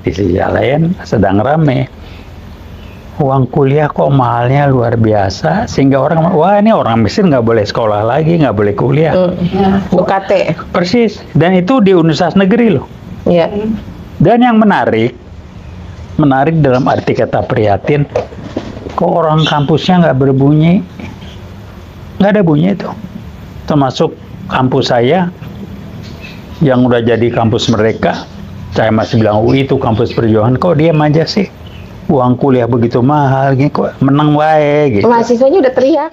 di sisi lain sedang rame. Uang kuliah kok mahalnya luar biasa, sehingga orang, wah ini orang miskin nggak boleh sekolah lagi, nggak boleh kuliah. UKT. Persis, dan itu di universitas negeri loh. Iya. Dan yang menarik dalam arti kata prihatin, kok orang kampusnya nggak berbunyi, nggak ada bunyi itu. Termasuk kampus saya yang udah jadi kampus Merdeka, saya masih bilang UI itu kampus perjuangan, kok diam aja sih? Uang kuliah begitu mahal, gini kok menang wae gitu. Mahasiswanya udah teriak.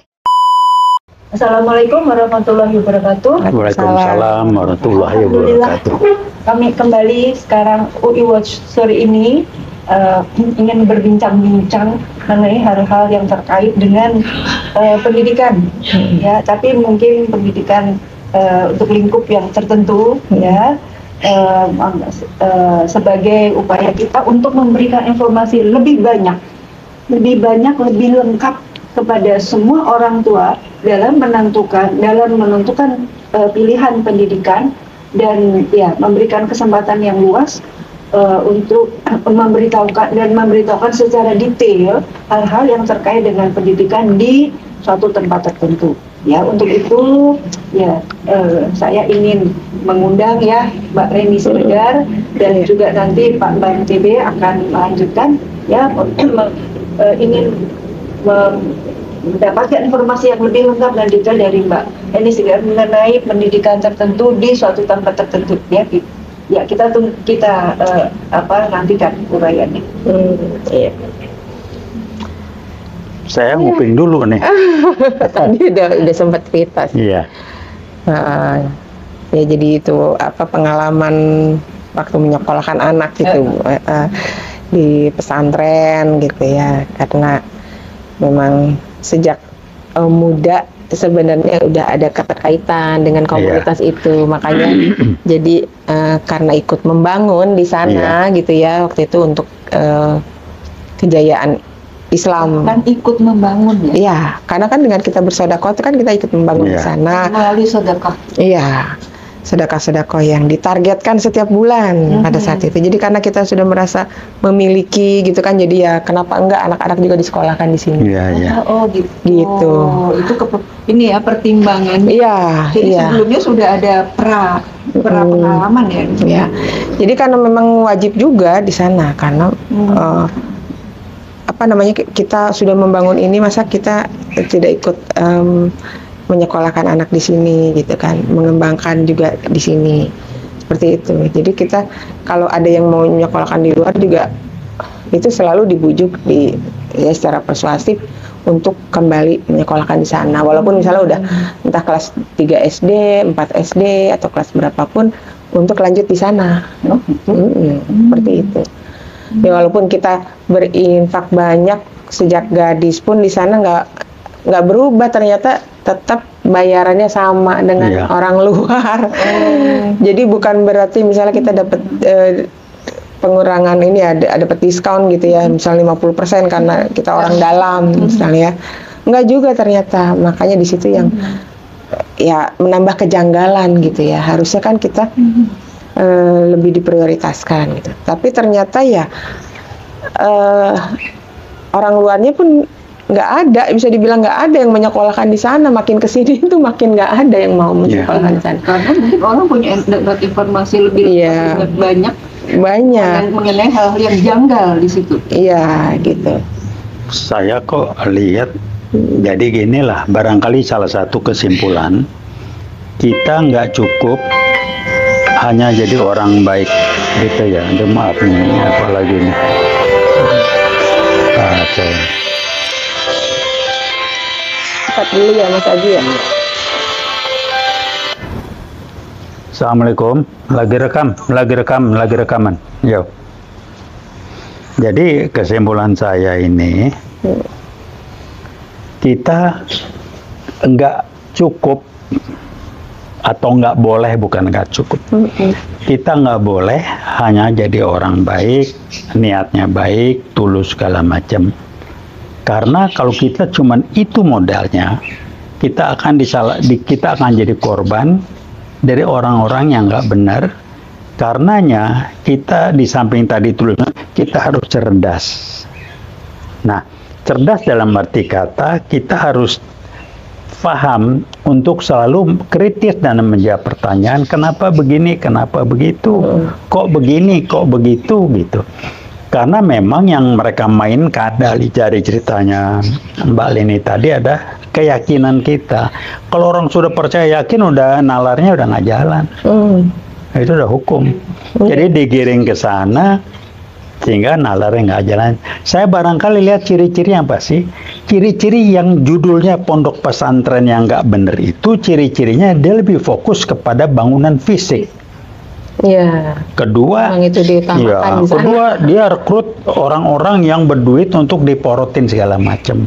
Assalamualaikum warahmatullahi wabarakatuh. Waalaikumsalam warahmatullahi wabarakatuh. Kami kembali sekarang UI Watch sore ini ingin berbincang-bincang mengenai hal-hal yang terkait dengan pendidikan, ya. Tapi mungkin pendidikan untuk lingkup yang tertentu, ya. Sebagai upaya kita untuk memberikan informasi lebih banyak, lebih lengkap kepada semua orang tua dalam menentukan pilihan pendidikan, dan ya memberikan kesempatan yang luas untuk memberitahukan secara detail hal-hal yang terkait dengan pendidikan di suatu tempat tertentu. Ya, untuk itu ya saya ingin mengundang ya Mbak Reni Siregar, dan juga nanti Pak Bang TB akan melanjutkan ya, ingin mendapatkan informasi yang lebih lengkap dan detail dari Mbak Reni Siregar mengenai pendidikan tertentu di suatu tempat tertentu, ya. Ya, kita nantikan uraiannya. Iya. Saya nguping dulu nih. Tadi udah sempat cerita sih. Iya. Ya jadi itu pengalaman waktu menyekolahkan anak gitu di pesantren gitu ya, karena memang sejak muda sebenarnya udah ada keterkaitan dengan komunitas itu, makanya jadi karena ikut membangun di sana gitu ya waktu itu untuk kejayaan Islam. Kan ikut membangun ya? Iya, karena kan dengan kita bersedekah itu kan kita ikut membangun di sana. Melalui sedekah. Iya, sedekah-sedekah yang ditargetkan setiap bulan pada saat itu. Jadi karena kita sudah merasa memiliki gitu kan, jadi ya kenapa enggak anak-anak juga disekolahkan di sini? Iya, iya. Oh gitu. Gitu. Itu ini ya pertimbangan. Iya. Jadi sebelumnya sudah ada pengalaman ya. Iya. Jadi karena memang wajib juga di sana karena kita sudah membangun ini, masa kita tidak ikut menyekolahkan anak di sini gitu kan, mengembangkan juga di sini seperti itu. Jadi kita kalau ada yang mau menyekolahkan di luar juga itu selalu dibujuk secara persuasif untuk kembali menyekolahkan di sana, walaupun misalnya udah entah kelas 3 SD, 4 SD atau kelas berapapun untuk lanjut di sana. Seperti itu. Ya walaupun kita berinfak banyak sejak gadis pun di sana nggak berubah, ternyata tetap bayarannya sama dengan orang luar. Jadi bukan berarti misalnya kita dapat pengurangan ini ada dapat diskon gitu ya, misalnya 50% karena kita orang dalam misalnya. Enggak juga ternyata. Makanya di situ yang ya menambah kejanggalan gitu ya. Harusnya kan kita lebih diprioritaskan gitu. Tapi ternyata ya orang luarnya pun nggak ada, bisa dibilang nggak ada yang menyekolahkan di sana. Makin kesini itu makin nggak ada yang mau menyekolahkan di sana. Karena mungkin orang punya dapat informasi lebih banyak mengenai hal yang janggal di situ. Iya gitu. Saya kok lihat, jadi ginilah, barangkali salah satu kesimpulan kita nggak cukup hanya jadi orang baik gitu ya. Aduh, maaf nih, apa lagi nih? Oke. Cepat dulu ya Mas Aji ya. Assalamualaikum, lagi rekaman. Yo. Jadi kesimpulan saya ini, kita nggak cukup atau nggak boleh, bukan nggak cukup. Kita nggak boleh hanya jadi orang baik, niatnya baik, tulus segala macam. Karena kalau kita cuman itu modalnya, kita akan jadi korban dari orang-orang yang nggak benar, Karenanya kita di samping tadi tulis kita harus cerdas. Nah, cerdas dalam arti kata kita harus paham untuk selalu kritis dan menjawab pertanyaan kenapa begini, kenapa begitu, kok begini, kok begitu gitu. Karena memang yang mereka mainkan dari ceritanya Mbak Leni tadi ada keyakinan kita. Kalau orang sudah percaya yakin udah nalarnya udah nggak jalan. Itu udah hukum. Jadi digiring ke sana sehingga nalarnya nggak jalan. Saya barangkali lihat ciri-ciri apa sih? Ciri-ciri yang judulnya pondok pesantren yang nggak bener itu ciri-cirinya dia lebih fokus kepada bangunan fisik. Ya. Kedua, itu diutamakan di sana. Kedua dia rekrut orang-orang yang berduit untuk diporotin segala macam.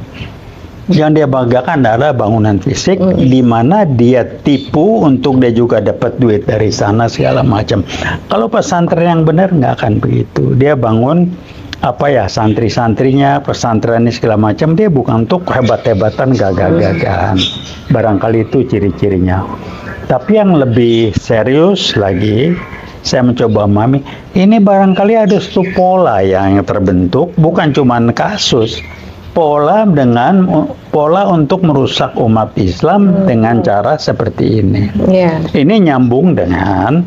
Yang dia banggakan adalah bangunan fisik, di mana dia tipu untuk dia juga dapat duit dari sana segala macam. Kalau pesantren yang benar nggak akan begitu. Dia bangun santri-santrinya, pesantrennya segala macam. Dia bukan untuk hebat-hebatan, gagah-gagahan. Barangkali itu ciri-cirinya. Tapi yang lebih serius lagi, saya mencoba memahami, ini barangkali ada satu pola yang terbentuk, bukan cuma kasus, pola untuk merusak umat Islam dengan cara seperti ini. Ini nyambung dengan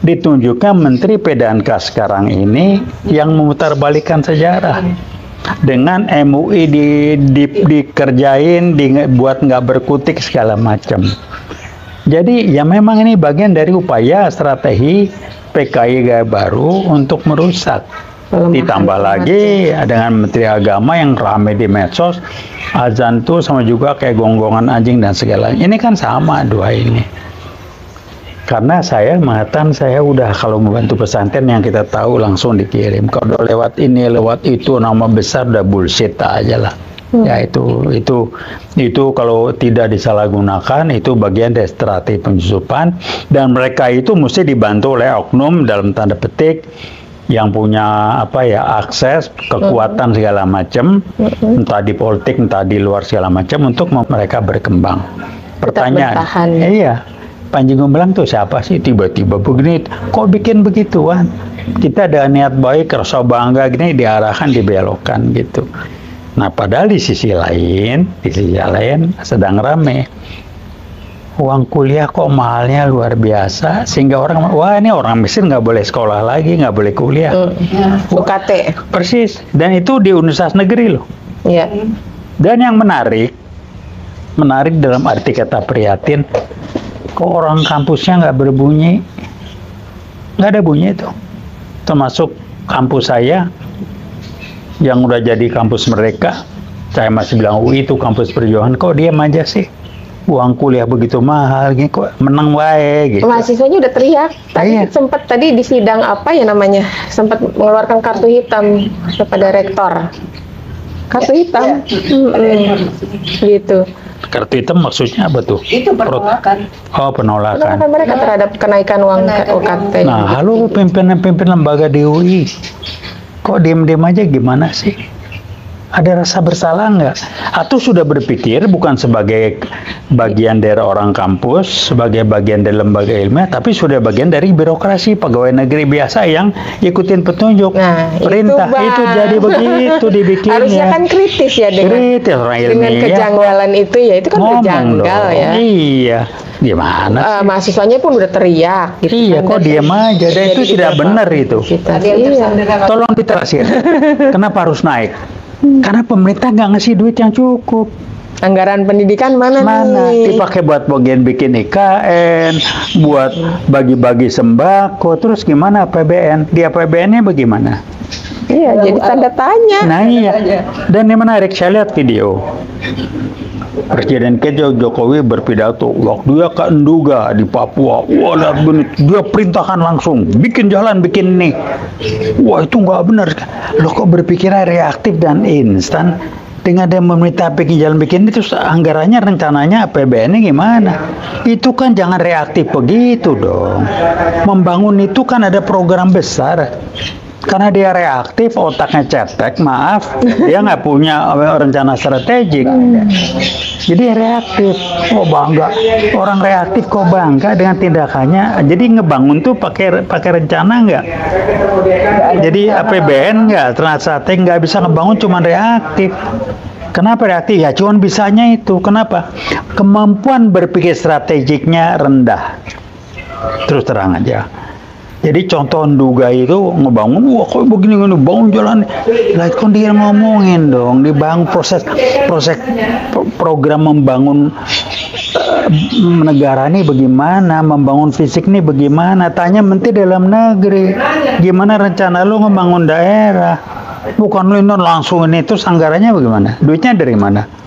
ditunjukkan Menteri PDNK sekarang ini yang memutarbalikkan sejarah. Dengan MUI dikerjain, dibuat nggak berkutik segala macam. Jadi ya memang ini bagian dari upaya strategi PKI gaya baru untuk merusak. Ditambah lagi dengan Menteri Agama yang ramai di medsos, azan tuh sama juga kayak gonggongan anjing dan segalanya. Ini kan sama dua ini. Karena saya mengatakan saya udah kalau membantu pesantren yang kita tahu langsung dikirim. Kalau lewat ini, lewat itu nama besar udah bullshit aja lah. Ya itu kalau tidak disalahgunakan itu bagian dari strategi penyusupan dan mereka itu mesti dibantu oleh oknum dalam tanda petik yang punya akses kekuatan segala macam entah di politik entah di luar segala macam untuk mereka berkembang. Pertanyaan, iya, Panji Gumilang tuh siapa sih tiba-tiba begini kok bikin begituan? Kita ada niat baik rasa bangga gini diarahkan dibelokkan gitu. Nah, padahal di sisi lain sedang rame. Uang kuliah kok mahalnya luar biasa, sehingga orang, wah ini orang miskin nggak boleh sekolah lagi, nggak boleh kuliah. UKT. Persis, dan itu di universitas negeri loh. Iya. Dan yang menarik dalam arti kata prihatin, kok orang kampusnya nggak berbunyi, nggak ada bunyi itu. Termasuk kampus saya, yang udah jadi kampus mereka, saya masih bilang UI itu kampus perjuangan, kok diam aja sih? Uang kuliah begitu mahal, gini kok menang wae gitu. Mahasiswanya udah teriak. Sempat tadi di sidang sempat mengeluarkan kartu hitam kepada rektor. Kartu hitam, gitu. Kartu hitam maksudnya apa tuh? Itu penolakan. Oh, penolakan. Penolakan mereka terhadap kenaikan uang UKT. Nah, halo pimpinan lembaga di UI. Kok diem-diem aja gimana sih? Ada rasa bersalah nggak? Atau sudah berpikir bukan sebagai bagian dari orang kampus, sebagai bagian dari lembaga ilmiah, tapi sudah bagian dari birokrasi pegawai negeri biasa yang ikutin petunjuk perintah. Itu jadi begitu dibikinnya. Harusnya kan kritis ya dengan kejanggalan itu ya, itu kan kejanggal ya. Iya. Gimana? Mahasiswanya pun udah teriak. Gitu iya, kok diam aja? Dan itu tidak benar itu. Tolong diterasir. Kenapa harus naik? Karena pemerintah nggak ngasih duit yang cukup. Anggaran pendidikan mana nih? Dipakai buat bagian bikin IKN, buat bagi-bagi sembako, terus gimana APBN? Di APBN-nya bagaimana? Iya, jadi tanda tanya. Nah iya, dan yang menarik saya lihat video. Presiden Jokowi berpidato waktu dia ke Nduga di Papua. Wah, lihat gini, dia perintahkan langsung bikin jalan, bikin ini. Wah, itu nggak benar. Loh, kok berpikirnya reaktif dan instan? Dengan dia meminta bikin jalan, bikin itu anggarannya rencananya APBN-nya gimana? Itu kan jangan reaktif begitu dong. Membangun itu kan ada program besar. Karena dia reaktif, otaknya cetek, maaf, dia nggak punya rencana strategik. Jadi reaktif, oh bangga. Orang reaktif kok bangga dengan tindakannya. Jadi ngebangun tuh pakai rencana nggak? Jadi APBN nggak, strategi nggak bisa ngebangun, cuma reaktif. Kenapa reaktif? Ya cuman bisanya itu. Kenapa? Kemampuan berpikir strategiknya rendah. Terus terang aja. Jadi contoh Nduga itu ngebangun, wah kok begini bangun jalan. Lah kan dia ngomongin dong, dibangun proses program membangun negara ini bagaimana, membangun fisik ini bagaimana. Tanya Menteri Dalam Negeri, gimana rencana lu ngebangun daerah? Bukan lu langsung ini, terus anggarannya bagaimana? Duitnya dari mana?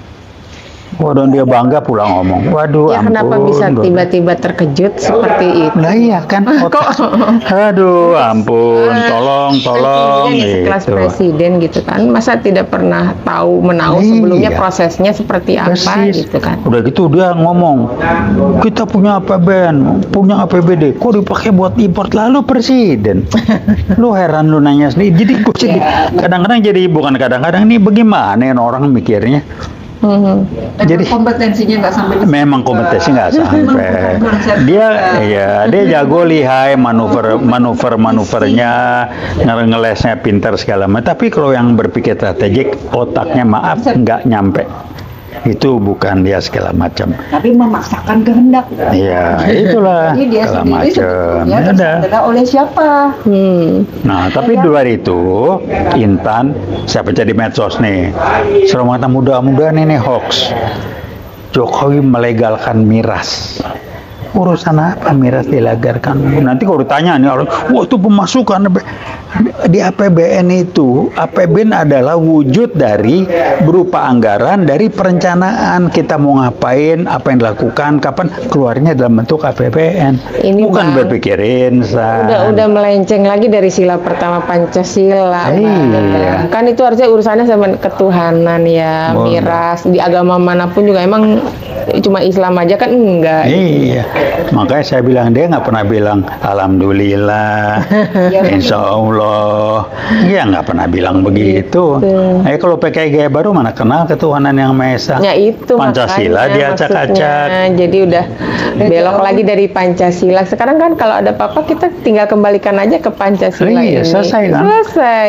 Waduh, dia bangga pulang ngomong. Waduh, Ya ampun. kenapa bisa tiba-tiba terkejut seperti itu? Lah iya kan. Aduh, ampun. Tolong. Tinggi sekelas presiden gitu kan. Masa tidak pernah menahu sebelumnya prosesnya seperti apa gitu kan. Udah gitu dia ngomong, kita punya APBN, punya APBD, kok dipakai buat import, lalu presiden. Lu heran lu nanya sendiri. Jadi gue sedih. Kadang-kadang jadi, bukan kadang-kadang, ini bagaimana orang mikirnya. Jadi kompetensinya nggak sampai. Memang kompetensi nggak sampai. Dia jago lihai manuvernya, ngelesnya pintar segala macam. Tapi kalau yang berpikir strategik, otaknya maaf nggak nyampe. Itu bukan dia segala macam. Tapi memaksakan kehendak. Iya, itulah Jadi dia segala sendiri macam. sebetulnya Ada. tersadar oleh siapa? Nah, tapi di luar itu, Intan, saya baca di medsos nih, seorang muda-muda ini hoax. Jokowi melegalkan miras. Urusan apa miras dilegalkan? Nanti kalau ditanya nih orang, wah itu pemasukan di APBN itu. APBN adalah wujud dari berupa anggaran dari perencanaan kita mau ngapain, apa yang dilakukan, kapan keluarnya dalam bentuk APBN. Ini bukan Bang, berpikir insan. udah melenceng lagi dari sila pertama Pancasila. Iya. Kan itu harusnya urusannya sama ketuhanan ya, miras di agama manapun juga emang cuma Islam aja kan enggak. Iya, makanya saya bilang dia nggak pernah bilang alhamdulillah, insya Allah, dia nggak pernah bilang begitu. Kalau pakai gaya baru mana kenal ketuhanan yang Maha Esa. Ya itu Pancasila makanya diacak-acak. maksudnya. Jadi udah belok lagi dari Pancasila. Sekarang kan kalau ada apa-apa kita tinggal kembalikan aja ke Pancasila Iya, ini. selesai kan? Selesai.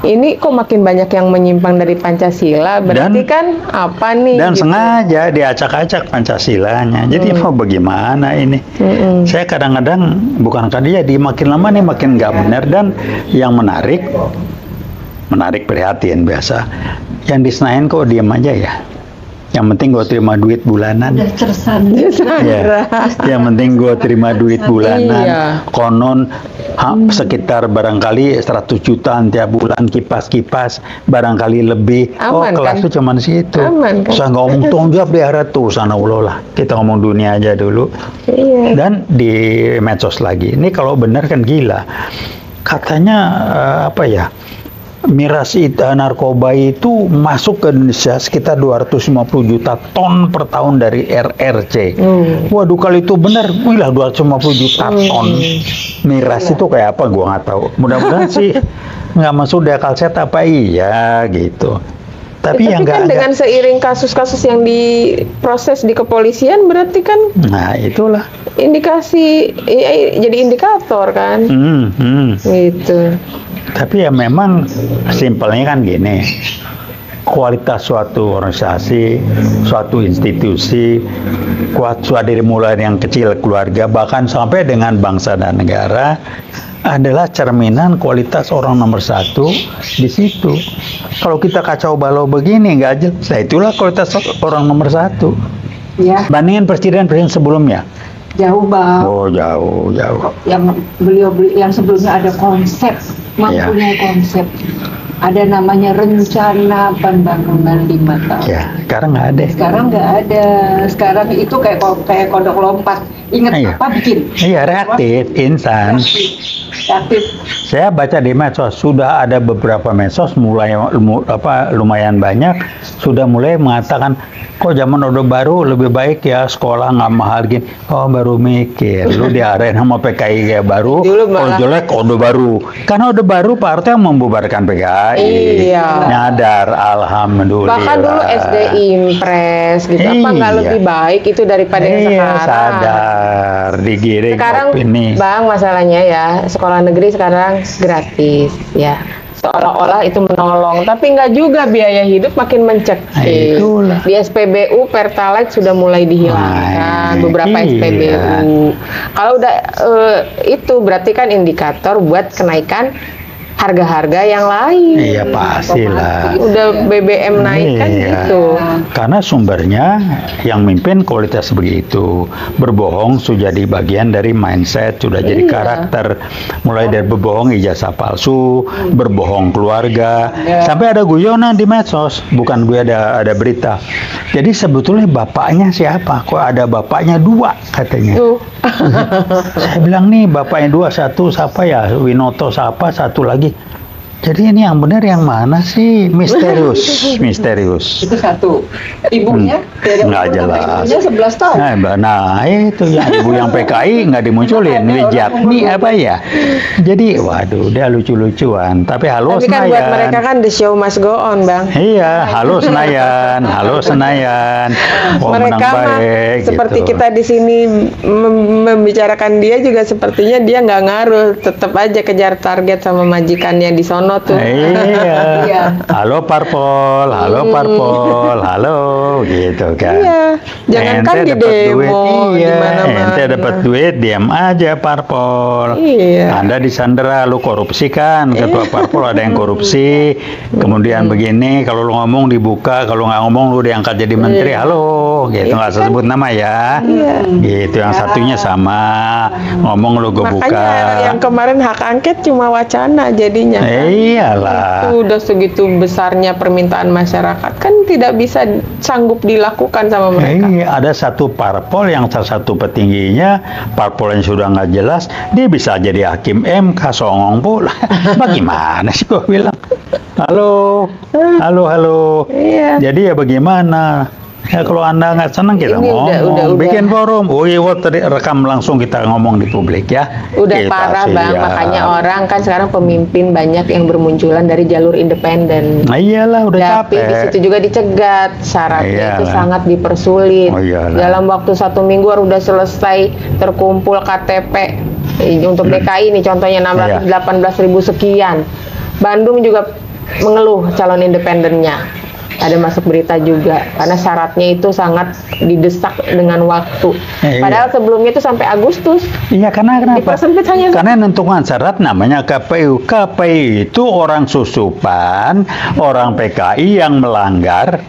Ini kok makin banyak yang menyimpang dari Pancasila. Berarti kan apa nih? Dan gitu. sengaja diacak-acak Pancasilanya. Jadi mau bagaimana ini? Saya kadang-kadang bukan dia makin lama nih makin nggak benar, dan yang menarik perhatian biasa. Yang di Senayan kok diam aja ya? Yang penting gue terima duit bulanan. Udah tersandra. Ya, yang penting gue terima duit bulanan. Iya. Konon sekitar barangkali 100 jutaan tiap bulan, kipas-kipas barangkali lebih. Aman, kelas kan? itu cuman situ. Aman, kan? Saya ngomong tanggung jawab di akhirat tuh sana Allah lah. Kita ngomong dunia aja dulu. Iya. Dan di medsos lagi. Ini kalau benar kan gila. Katanya miras narkoba itu masuk ke Indonesia sekitar 250 juta ton per tahun dari RRC. Waduh, kalau itu benar, wih 250 juta ton. Miras itu kayak apa? Gua nggak tahu. Mudah-mudahan sih nggak masuk di akal sehat apa iya gitu. Tapi yang kan nggak dengan seiring kasus-kasus yang diproses di kepolisian berarti kan Nah, itulah. indikasi jadi indikator kan. Gitu. Tapi ya memang simpelnya kan gini, kualitas suatu organisasi, suatu institusi, dari mulai yang kecil keluarga, bahkan sampai dengan bangsa dan negara, adalah cerminan kualitas orang nomor satu di situ. Kalau kita kacau balau begini, nggak jelas, nah itulah kualitas orang nomor satu. Ya, Bandingin presiden sebelumnya. jauh Bang. Oh, jauh. Yang beliau yang sebelumnya ada konsep, mempunyai konsep. ada namanya rencana pembangunan 5 tahun. Ya, sekarang nggak ada. Sekarang nggak ada. Sekarang itu kayak kodok lompat. Ingat Iya. apa bikin? Iya, reaktif, instan. Reaktif. Saya baca di medsos, sudah ada beberapa medsos mulai lumayan banyak sudah mulai mengatakan, kok zaman Orde Baru lebih baik ya, sekolah nggak mahal gini. Oh, baru mikir, lu diarahin sama PKI kayak baru, Dulu kalau malah- jelek Orde Baru. Karena Orde Baru Pak Harto yang membubarkan PKI. Iya. Nyadar, alhamdulillah. Bahkan dulu SD Impres gitu, apa nggak Iya. lebih baik itu daripada yang Iya, sekarang? sadar, digiring Sekarang opini. Bang, masalahnya ya sekolah negeri sekarang gratis ya, seolah-olah itu menolong, tapi nggak juga, biaya hidup makin mencekik. Itulah. Di SPBU Pertalite sudah mulai dihilangkan, Nah, beberapa iya. SPBU. Kalau udah itu berarti kan indikator buat kenaikan harga-harga yang lain. Iya, pastilah. Udah BBM naik kan Iya. gitu. Karena sumbernya yang mimpin kualitas begitu. Berbohong sudah jadi bagian dari mindset, sudah jadi Iya. karakter. Mulai dari berbohong ijazah palsu, berbohong keluarga, sampai ada guyonan di medsos. Bukan gue ada berita. Jadi sebetulnya bapaknya siapa? Kok ada bapaknya 2 katanya. Tuh. Saya bilang nih bapaknya 2, satu siapa ya? Winoto siapa? Satu lagi. Jadi ini yang benar yang mana sih? Misterius, misterius. Itu satu. Ibunya Nggak jelas. Ibunya 11 tahun. Nah, itu yang ibu yang PKI nggak dimunculin, Wijatni apa ya? Jadi, waduh, dia lucu-lucuan. Tapi halo Tapi kan buat Senayan. mereka kan the show must go on, Bang. Iya, halo Senayan, halo Senayan. Oh, menang Mereka mah baik. seperti gitu. kita di sini membicarakan dia juga sepertinya dia nggak ngaruh, tetap aja kejar target sama majikannya di sono tuh. Iya. Iya. Halo Parpol, halo Parpol, halo gitu kan. Iya, jangankan Ente di dapat demo, duit, di iya. mana-mana. Ente dapat duit, diam aja Parpol. Iya. Anda disandera, lu korupsi kan, ketua Parpol ada yang korupsi. Kemudian begini, kalau lu ngomong dibuka, kalau nggak ngomong lu diangkat jadi menteri. Halo, gitu nggak usah sebut nama ya. Gitu, yang satunya sama, ngomong lu gue buka. Makanya yang kemarin hak angket cuma wacana jadinya. Iyalah. Itu udah segitu besarnya permintaan masyarakat kan tidak bisa sanggup dilakukan sama mereka. Ada satu parpol yang salah satu petingginya, parpol yang sudah nggak jelas, dia bisa jadi hakim MK, songong pula. Bagaimana sih gua bilang? Halo, halo. Iya. Jadi ya bagaimana? Ya kalau Anda nggak senang kita Ini ngomong, udah. bikin forum. Oh iya, tadi rekam langsung kita ngomong di publik ya. Udah Kita parah sih, Bang, ya. makanya orang kan sekarang pemimpin banyak yang bermunculan dari jalur independen. Nah iyalah, udah Tapi di capek. situ juga dicegat, syaratnya itu Iyalah. sangat dipersulit. Oh, iyalah. Dalam waktu 1 minggu udah selesai terkumpul KTP untuk DKI nih contohnya 618.000 sekian. Bandung juga mengeluh calon independennya. Ada masuk berita juga karena syaratnya itu sangat didesak dengan waktu. Iya. Padahal sebelumnya itu sampai Agustus. Iya, karena kenapa? Dipersempit hanya Karena nentukan syarat namanya KPU. KPU itu orang susupan, orang PKI yang melanggar,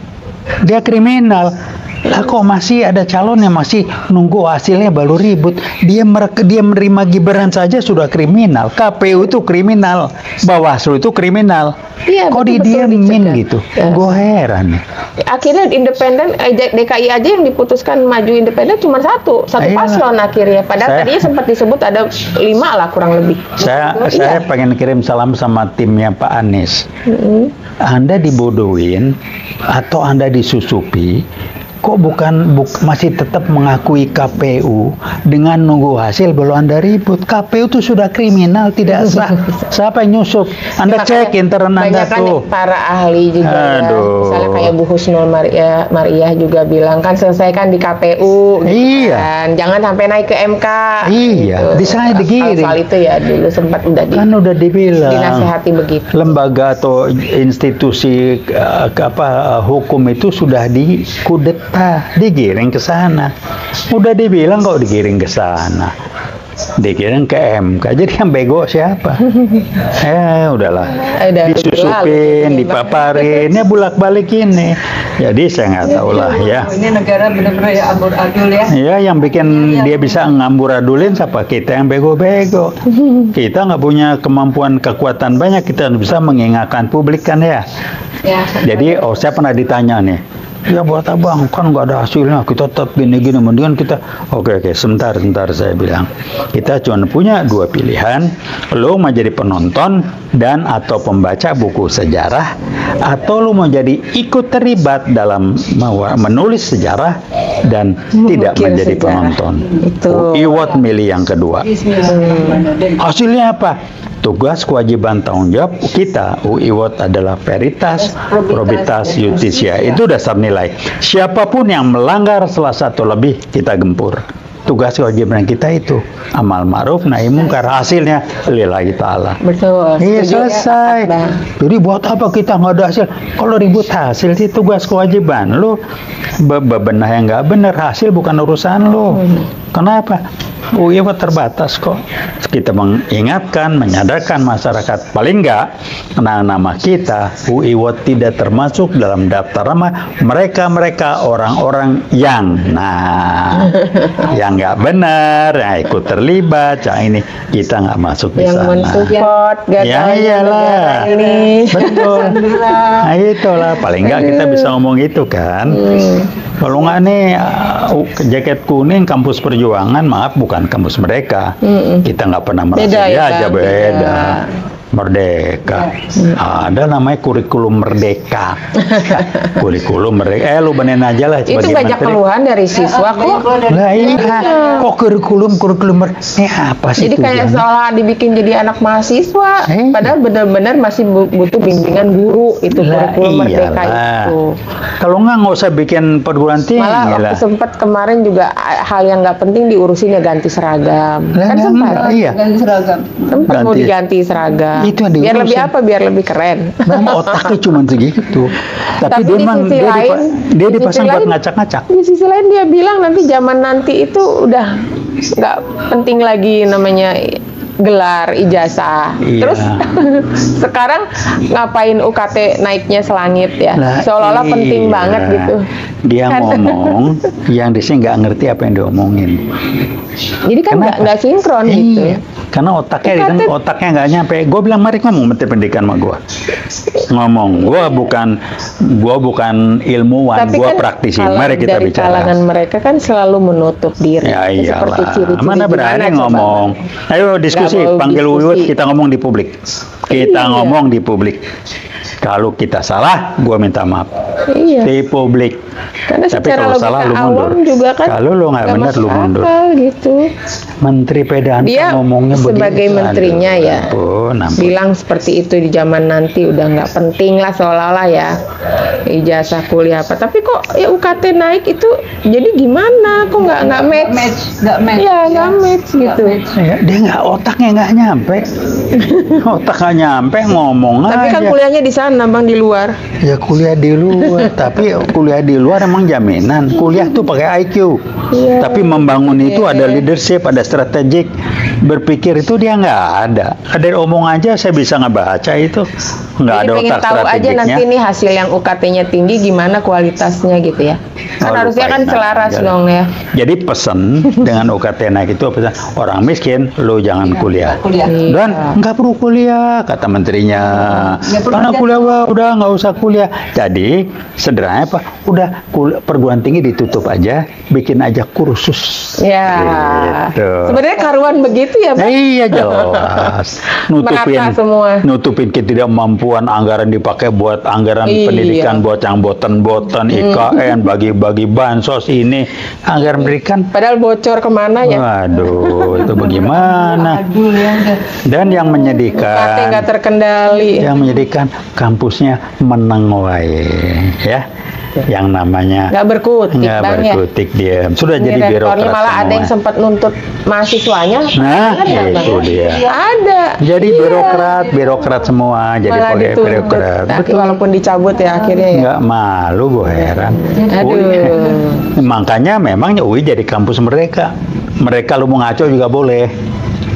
dia kriminal. Lah kok masih ada calon yang masih nunggu hasilnya baru ribut. Dia menerima Gibran saja sudah kriminal. KPU itu kriminal, Bawaslu itu kriminal. Iya, Kok betul-betul didiemin dicegat. gitu? Ya. Gue heran nih. Akhirnya independen DKI aja yang diputuskan maju independen cuma satu Iyalah. paslon akhirnya. Padahal Saya- tadinya sempat disebut ada 5 lah kurang lebih. Saya Iya. pengen kirim salam sama timnya Pak Anies. Mm-mm. Anda dibodohin atau Anda disusupi, kok masih tetap mengakui KPU dengan nunggu hasil belum Anda ribut. KPU itu sudah kriminal, tidak sah. Siapa yang nyusup? Anda Makanya cek intern Anda banyak kan tuh. para ahli juga ya. Aduh. Misalnya kayak Bu Husnul Mariah juga bilang kan selesaikan di KPU gitu Iya. kan. Jangan sampai naik ke MK. Iya, di sana digiring. Soal itu ya dulu sempat udah Kan udah dibilang. dinasehati begitu. Lembaga atau institusi hukum itu sudah dikudeta, digiring ke sana. Udah dibilang kok digiring ke sana. dikirim ke MK. Jadi yang bego siapa? Udahlah. Disusupin, dipaparin, ya bulak-balik ini. Jadi saya nggak tahu lah ya. Ini negara benar-benar ya ambur-adul ya. Ya, yang bikin dia bisa ngambur-adulin siapa? Kita yang bego-bego. Kita nggak punya kemampuan kekuatan banyak, kita bisa mengingatkan publik kan ya. Jadi, saya pernah ditanya nih, ya buat abang kan nggak ada hasilnya, kita tetap gini-gini, mendingan kita oke, sebentar saya bilang, kita cuma punya dua pilihan, lo mau jadi penonton dan atau pembaca buku sejarah, atau lo mau jadi ikut terlibat dalam menulis sejarah dan tidak menjadi penonton. Iwat milih yang kedua. Hasilnya apa? Tugas, kewajiban, tanggung jawab kita UIWOT adalah veritas, probitas, justisia. Itu dasar nilai. Siapapun yang melanggar salah satu lebih, kita gempur. Tugas kewajiban kita itu amal ma'ruf nahi mungkar, hasilnya lillahi ta'ala. Betul. Iya, selesai. Jadi buat apa kita nggak ada hasil? Kalau ribut hasil sih tugas kewajiban lu bebenah yang nggak benar, hasil bukan urusan lu. Kenapa? UIWOT terbatas kok. Kita mengingatkan, menyadarkan masyarakat, paling enggak nama kita UIWOT tidak termasuk dalam daftar nama mereka orang-orang yang yang nggak benar, yang ikut terlibat, yang ini kita nggak masuk di sana. Yang mensupport, ya iyalah, ini. betul. Nah itulah, paling enggak kita bisa ngomong gitu kan. Kalau nggak nih jaket kuning kampus perjuangan, maaf bukan kampus mereka. Kita nggak pernah merasa dia aja beda. Merdeka. Ada namanya kurikulum merdeka. Kurikulum merdeka. Lu benerin aja lah. Itu banyak keluhan dari siswa kok. Lah iya. Kok kurikulum merdeka apa sih? Jadi kayak seolah dibikin jadi anak mahasiswa. Padahal benar-benar masih butuh bimbingan guru itu kurikulum merdeka itu. Kalau nggak usah bikin perguruan tinggi. Malah sempat kemarin juga hal yang nggak penting diurusin ya ganti seragam. Kan sempat. Iya. Ganti seragam. Sempat mau diganti seragam. Itu yang biar lebih apa? Biar lebih keren. Memang otaknya cuma segitu. Tapi dia memang dia dipasang buat ngacak-ngacak. Di sisi lain dia bilang nanti zaman nanti itu udah nggak penting lagi namanya gelar ijazah. Terus sekarang ngapain UKT naiknya selangit ya? Seolah-olah penting banget gitu. Dia ngomong yang di sini nggak ngerti apa yang diomongin. Jadi kan nggak sinkron gitu. Karena otaknya nggak nyampe. Gue bilang mari ngomong Menteri Pendidikan sama gue. Ngomong, gue bukan ilmuwan, gue praktisi. Mari kita dari bicara. Kalangan mereka kan selalu menutup diri. Ya iyalah. Seperti ciri-ciri mana berani ngomong. Ayo diskusi, panggil UIWOT, kita ngomong di publik. Ngomong di publik. Kalau kita salah, gue minta maaf. Di publik. Karena tapi kalau salah lu mundur. Juga kan kalau lu nggak benar lu mundur. Gitu. Menteri PDAN dia ngomongnya sebagai menterinya ya. Ampun. Bilang seperti itu di zaman nanti udah nggak penting lah seolah-olah ya ijazah kuliah apa. Tapi kok ya UKT naik itu jadi gimana? Kok nggak match? Ya nggak match gitu. Ya, dia nggak otaknya nggak nyampe. Otak nggak nyampe ngomong aja. Tapi kan kuliahnya di sana bang di luar. Ya kuliah di luar. Tapi kuliah di luar emang jaminan. Kuliah tuh pakai IQ. Tapi membangun itu ada leadership, ada strategik. Berpikir itu dia nggak ada. Ada omong aja saya bisa ngebaca itu. Nggak ada otak tahu strategiknya. Aja nanti nih hasil yang UKT-nya tinggi gimana kualitasnya gitu ya. Kan harusnya kan selaras dong ya. Jadi pesan dengan UKT naik itu pesan orang miskin lo jangan kuliah. Dan nggak perlu kuliah kata menterinya. Karena kuliah udah nggak usah kuliah. Jadi sederhananya apa? Udah perguruan tinggi ditutup aja, bikin aja kursus. Ya. Gitu. Sebenarnya karuan begitu ya, Pak? Iya jelas. Nutupin ketidakmampuan anggaran dipakai buat anggaran pendidikan buat yang boten-boten IKN bagi-bagi bansos ini anggaran pendidikan. Padahal bocor kemana ya? Waduh, itu bagaimana? Dan yang menyedihkan. Nggak terkendali. Yang menyedihkan kampusnya meneng wae, ya. Yang namanya nggak berkutik dia sudah ini jadi birokrat malah semua. Ada yang sempat nuntut mahasiswanya itu dia jadi birokrat semua jadi birokrat walaupun dicabut ya akhirnya ya nggak malu gue heran Makanya memang UI jadi kampus merdeka. Mereka lu mau ngaco juga boleh.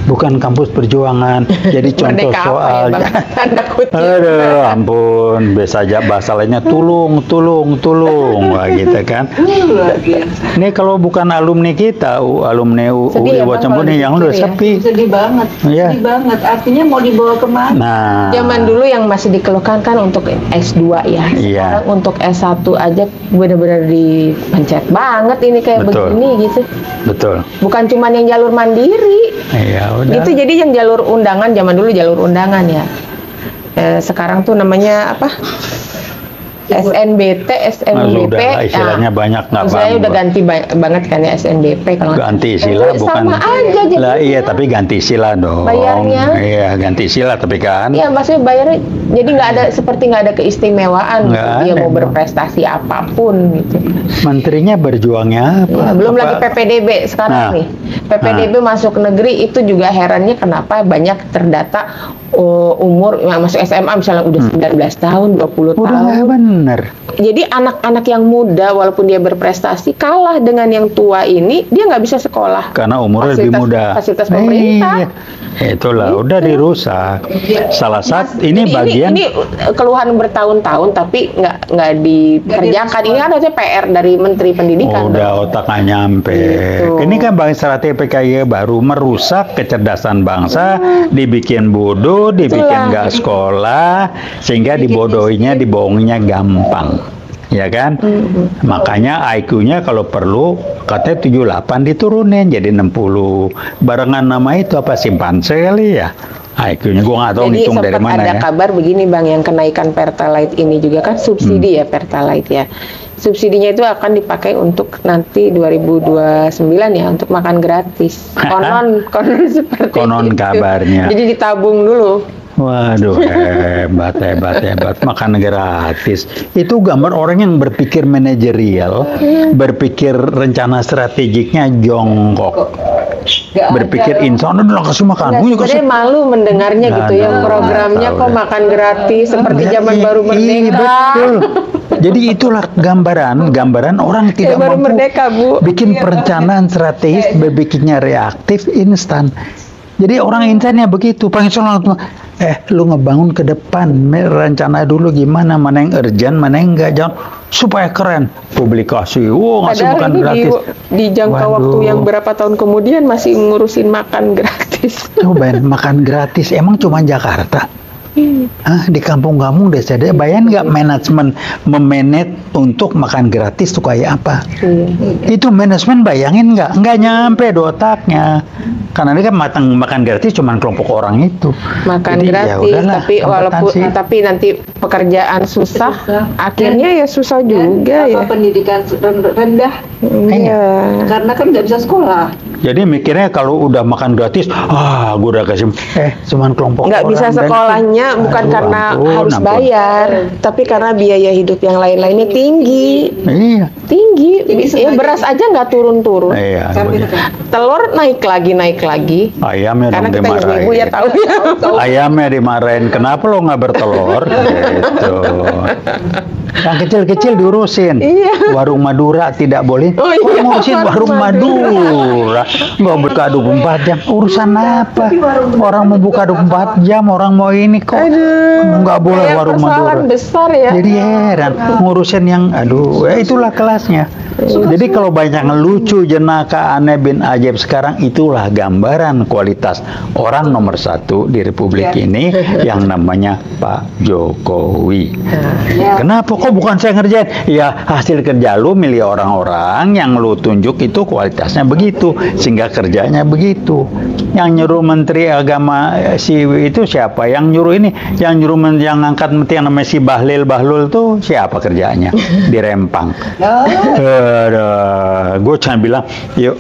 Bukan kampus perjuangan. Jadi contoh Merdeka apa soal. ya, Bang? Tanda kutip. Aduh, ampun. Biasa aja bahasa lainnya tulung. Wah, gitu kan. Luar biasa. Ini kalau bukan alumni kita, alumni UI Sedih ya, Bang, Wacampuni kalau yang udah dipikir ya. sepi. Sedih banget. Iya. Sedih banget. Artinya mau dibawa kemana? Nah, Zaman dulu yang masih dikeluhkan kan untuk S2 ya. Iya. Sekarang untuk S1 aja benar-benar dipencet banget ini kayak Betul. begini gitu. betul. Bukan cuma yang jalur mandiri. Iya, udah. Itu jadi yang jalur undangan, zaman dulu jalur undangan ya. Sekarang tuh namanya apa? SNBT. Nah, sudah lah, istilahnya banyak nggak Saya udah paham. ganti banget kan ya SNBP kalau nggak Ganti salah. istilah bukan. Sama aja jadi. Lah iya, tapi ganti istilah dong. Bayarnya. Iya, ganti istilah tapi kan. Iya, maksudnya bayarnya jadi nggak ada seperti nggak ada keistimewaan gitu. Nggak Dia ada, mau emang. berprestasi apapun gitu. Menterinya berjuangnya apa? Ya, belum Apa? lagi PPDB sekarang Nah. nih. PPDB masuk negeri itu juga herannya kenapa banyak terdata umur yang masuk SMA misalnya udah 19 tahun, 20 Udah tahun. bener. Jadi anak-anak yang muda walaupun dia berprestasi kalah dengan yang tua ini, dia nggak bisa sekolah. Karena umurnya lebih muda. Fasilitas pemerintah. Iya. Itulah, udah dirusak. Salah satu ini Jadi bagian. ini keluhan bertahun-tahun tapi nggak dikerjakan. Ini kan harusnya PR dari Menteri Pendidikan. Udah otaknya nyampe. Gitu. Ini kan Bang strategi PKI baru merusak kecerdasan bangsa, dibikin bodoh, dibikin Itulah. nggak sekolah, sehingga dibodohinya, dibohonginya gampang. Ya kan? Makanya IQ-nya kalau perlu katanya 78 diturunin jadi 60. Barengan nama itu apa simpanse kali ya? IQ-nya gua nggak tahu Jadi ngitung dari sempat mana ada ya. kabar begini Bang, yang kenaikan Pertalite ini juga kan subsidi ya Pertalite ya. Subsidinya itu akan dipakai untuk nanti 2029 ya untuk makan gratis. Konon seperti Konon itu. kabarnya. Jadi ditabung dulu. Waduh, hebat. Makan gratis. Itu gambar orang yang berpikir manajerial, berpikir rencana strategiknya jongkok. Nggak Berpikir ada. insan, udah kasih makan. Nggak, Gua kasih. sebenarnya malu mendengarnya Nggak gitu ya. ada, Programnya nggak kok tahu makan gratis seperti zaman Iya, baru iya, merdeka. betul. Jadi itulah gambaran orang tidak baru mampu merdeka, Bu. bikin perencanaan strategis, berpikirnya reaktif, instan. Jadi orang instannya begitu, pengen langsung, lu ngebangun ke depan, rencana dulu gimana, mana yang urgent, mana yang enggak, jangan supaya keren. Publikasi, ngasih Padahal makan ini gratis. di jangka Waduh. waktu yang berapa tahun kemudian masih ngurusin makan gratis. Coba makan gratis, emang cuma Jakarta? Di kampung-kampung desa dia bayang nggak manajemen memanage untuk makan gratis tuh kayak apa? Itu manajemen bayangin nggak nyampe di otaknya. Karena ini kan makan gratis cuma kelompok orang itu. Makan Jadi, ya gratis, udahlah, tapi walaupun kompetensi. tapi nanti pekerjaan susah, akhirnya ya susah juga ya. Pendidikan rendah Iya. karena kan nggak bisa sekolah. Jadi mikirnya kalau udah makan gratis, gue udah kasih, cuman kelompok Nggak orang. bisa dan- sekolahnya bukan Aduh, karena ampun, harus ampun. bayar, tapi karena biaya hidup yang lain-lainnya tinggi. Iya. Tinggi. Jadi Ya sengaja- beras aja nggak turun-turun. Iya. Sampai begitu. Telur naik lagi. Ayamnya Karena dong kita dimarahin. ibu-ibu ya tahu ya. Ayamnya dimarahin, kenapa lo nggak bertelur? Gitu. Yang kecil-kecil diurusin. Iya. Warung Madura tidak boleh. Oh iya, Ngurusin warung warung Madura. Nggak buka 24 jam. Urusan apa? Orang mau buka 24 jam, orang mau ini kok. Nggak boleh Kayak warung Madura. persoalan besar ya. Jadi heran ngurusin yang itulah kelasnya. Jadi kalau banyak yang lucu, jenaka, aneh bin ajaib sekarang, itulah gambaran kualitas orang nomor satu di Republik ini yang namanya Pak Jokowi. Ya. Kenapa kok bukan saya ngerjain? Ya hasil kerja lu milih orang-orang yang lu tunjuk itu kualitasnya begitu, sehingga kerjanya begitu. Yang nyuruh Menteri Agama si itu siapa? Yang nyuruh ini, yang nyuruh yang ngangkat menteri yang namanya si Bahlil tuh siapa kerjanya? Di Rempang. Gue cuma bilang, yuk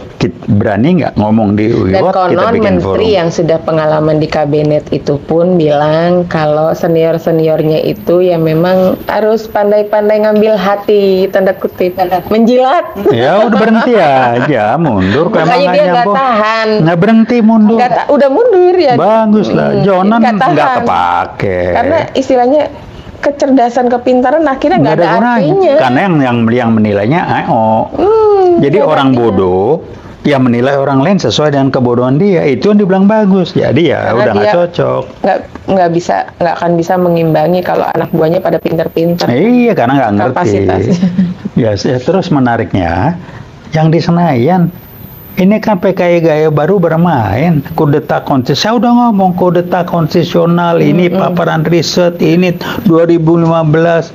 berani nggak ngomong di Dan UIWOT, kita konon bikin menteri forum. yang sudah pengalaman di kabinet itu pun bilang kalau senior-seniornya itu ya memang harus pandai-pandai ngambil hati, tanda kutip, menjilat. Ya udah berhenti aja, mundur. Kalau Makanya emang dia nggak nggak nyambung, tahan. nggak berhenti mundur. Udah mundur ya. Bagus lah, Jonan Nggak nggak tahan. kepake. Karena istilahnya kecerdasan, kepintaran akhirnya nggak ada gunanya. artinya. Karena yang menilainya jadi nggak ada orang artinya. bodoh yang menilai orang lain sesuai dengan kebodohan dia, itu yang dibilang bagus. Jadi ya Karena udah nggak dia cocok. nggak akan bisa mengimbangi kalau anak buahnya pada pintar-pintar. Iya, karena nggak ngerti. Kapasitasnya. Ya, terus menariknya, yang di Senayan, ini kan PKI gaya baru bermain, kudeta konstitusi. Saya udah ngomong kudeta konstitusional, ini paparan riset, ini 2015,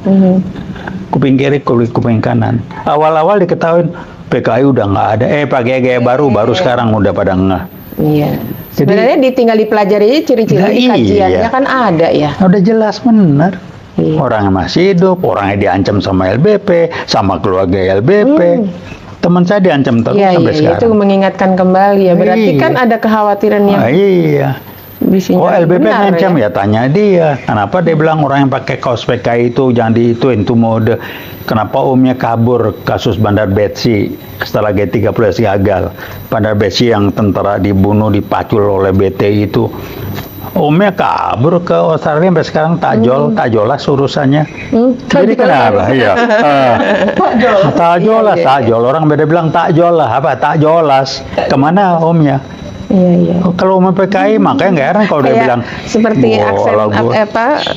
kuping kiri, kuping kanan. Awal-awal diketahui PKI udah nggak ada, pakai gaya baru sekarang udah pada ngeh. Iya. Jadi- Sebenarnya ditinggal dipelajari ciri-ciri Nah, kajiannya iya. kan ada ya. Udah jelas bener. Iya. Orangnya masih hidup, orangnya diancam sama LBP, sama keluarga LBP. Teman saya diancam terus Iya, sampai iya, sekarang. itu mengingatkan kembali ya. Berarti Iya. kan ada kekhawatiran yang Iya. bisinya LBP benar ngancam ya. ya tanya dia. Kenapa dia bilang orang yang pakai kaos PKI itu jangan diituin, itu mode. Kenapa omnya kabur kasus Bandar Betsi setelah G30 gagal. Bandar Betsi yang tentara dibunuh, dipacul oleh BTI itu. Omnya kabur ke Australia sampai sekarang tajolas urusannya. Jadi kenapa? Iya. Tajolas, tajol. Orang beda bilang takjol lah. Apa? Takjolas. Kemana omnya? Iya, iya. Kalau mau PKI makanya nggak heran kalau dia Kayak bilang seperti "Bola aksen gua."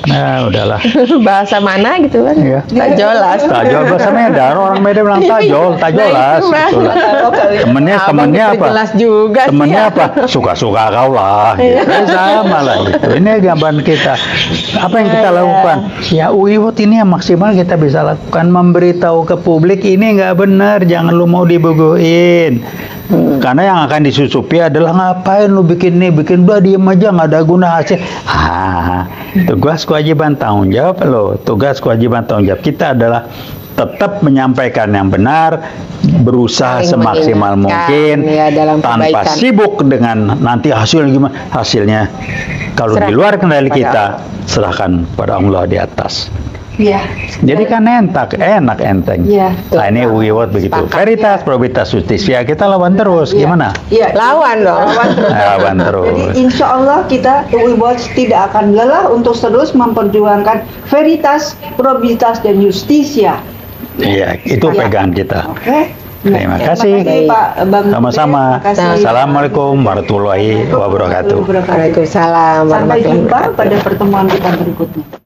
Nah, udahlah. bahasa mana gitu kan. Iya. Tak jelas. Tajol bahasa Medan, orang Medan bilang tajol, tajolas. Nah, itu, Itulah. Bang. Abang Temennya apa? jelas juga sih Temennya ya. apa? Suka-suka kau lah. Gitu. Sama lah gitu. Ini gambaran kita. Apa yang kita lakukan? Ya Uiwot ini yang maksimal kita bisa lakukan, memberitahu ke publik ini nggak benar, jangan lu mau dibogohin. Karena yang akan disusupi adalah ngapain lu bikin nih, bikin udah diem aja nggak ada guna hasil. Tugas kewajiban tanggung jawab lo, tugas kewajiban tanggung jawab kita adalah tetap menyampaikan yang benar, berusaha Saling semaksimal mengingatkan, mungkin ya, dalam tanpa kebaikan. sibuk dengan nanti hasilnya gimana. Hasilnya kalau di Serahkan luar kendali kepada kita, serahkan pada Allah di atas. Iya. Jadi kan enak enteng. Iya. Nah ini Uiwot begitu. Sepakat, Veritas, probabilitas, justisia kita lawan terus. Gimana? Iya. Lawan dong. Lawan terus. Jadi insya Allah kita Uiwot tidak akan lelah untuk terus memperjuangkan veritas, probabilitas, dan justisia. Iya, itu Iya. pegangan kita. Oke. Terima Ya, kasih. Pak Bang. Sama-sama. Terima kasih. Assalamualaikum warahmatullahi wabarakatuh. Waalaikumsalam Sampai warahmatullahi jumpa wabarakatuh. pada pertemuan kita berikutnya.